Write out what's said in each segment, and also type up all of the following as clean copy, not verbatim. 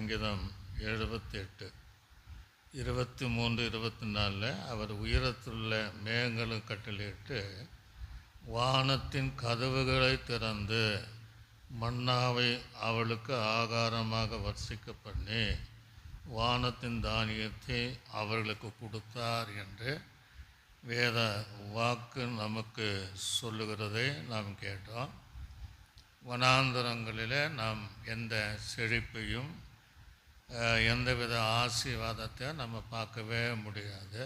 சங்கீதம் 78 23 24 அவர் உயரத்துள்ள மேகங்களும் கட்டளையிட்டு வானத்தின் கதவுகளை திறந்து மன்னாவை அவளுக்கு ஆகாரமாக வர்ஷிக்க பண்ணி வானத்தின் தானியத்தை அவர்களுக்கு கொடுத்தார் என்று வேத வாக்கு நமக்கு சொல்லுகிறதை நாம் கேட்டோம். வனாந்தரங்களில் நாம் எந்த செழிப்பையும் எந்தவித ஆசீர்வாதத்தை நம்ம பார்க்கவே முடியாது.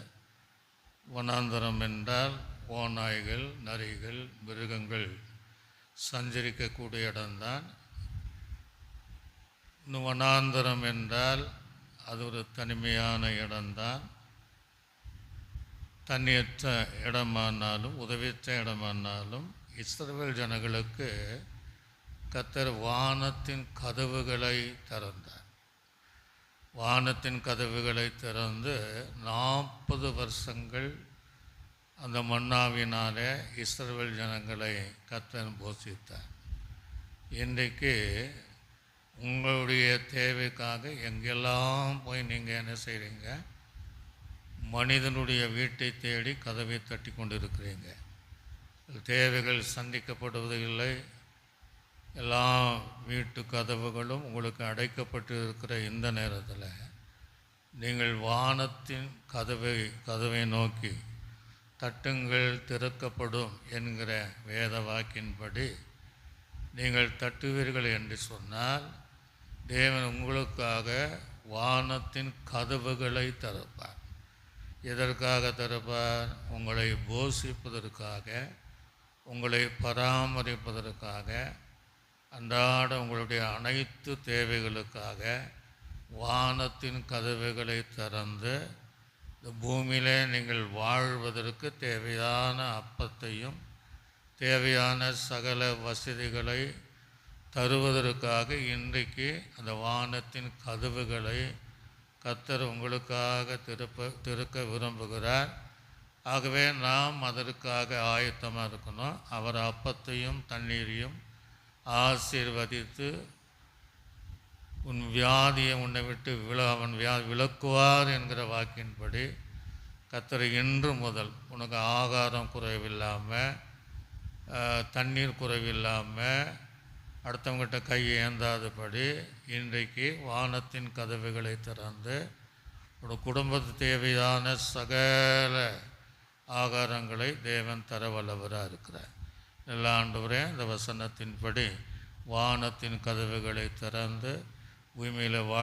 வனாந்தரம் என்றால் ஓநாய்கள், நரிகள், மிருகங்கள் சஞ்சரிக்கக்கூடிய இடம்தான். இன்னும் வனாந்தரம் என்றால் அது ஒரு தனிமையான இடம்தான். தண்ணியற்ற இடமானாலும் உதவியற்ற இடமானாலும் இஸ்ரவேல் ஜனங்களுக்கு கர்த்தர் வானத்தின் கதவுகளை திறந்தார். வானத்தின் கதவுகளை திறந்து 40 வருஷங்கள் அந்த மன்னாவினாலே இஸ்ரவேல் ஜனங்களை கர்த்தர் போஷித்தார். இன்றைக்கு உங்களுடைய தேவைக்காக எங்கெல்லாம் போய் நீங்கள் என்ன செய்கிறீங்க? மனிதனுடைய வீட்டை தேடி கதவை தட்டி கொண்டு இருக்கிறீங்க. தேவைகள் சந்திக்கப்படுவதில்லை. எல்லா வீட்டு கதவுகளும் உங்களுக்கு அடைக்கப்பட்டு இருக்கிற இந்த நேரத்தில் நீங்கள் வானத்தின் கதவை நோக்கி தட்டுங்கள், திறக்கப்படும் என்கிற வேத வாக்கின்படி நீங்கள் தட்டுவீர்கள் என்று சொன்னால் தேவன் உங்களுக்காக வானத்தின் கதவுகளை திறப்பார். எதற்காக திறப்பார்? உங்களை போஷிப்பதற்காக, உங்களை பராமரிப்பதற்காக, அன்றாட உங்களுடைய அனைத்து தேவைகளுக்காக வானத்தின் கதவுகளை திறந்து இந்த பூமியிலே நீங்கள் வாழ்வதற்கு தேவையான அப்பத்தையும் தேவையான சகல வசதிகளை தருவதற்காக இன்றைக்கு அந்த வானத்தின் கதவுகளை கர்த்தர் உங்களுக்காக திறக்க விரும்புகிறார். ஆகவே நாம் அதற்காக ஆயத்தமாக இருக்கணும். அவர் அப்பத்தையும் தண்ணீரையும் ஆசீர்வதித்து உன் வியாதியை உன்னை விட்டு அவன் விலக்குவார் என்கிற வாக்கின்படி கர்த்தர் இன்று முதல் உனக்கு ஆகாரம் குறைவில்லாமல், தண்ணீர் குறைவில்லாமல், அடுத்தவங்கிட்ட கையை ஏந்தாதபடி இன்றைக்கு வானத்தின் கதவுகளை திறந்து உன் குடும்பத்துக்கு தேவையான சகல ஆகாரங்களை தேவன் தர வல்லவராக இருக்கிறார். எல்லா ஆண்டவரே, இந்த வசனத்தின்படி வானத்தின் கதவுகளை திறந்து பூமியில்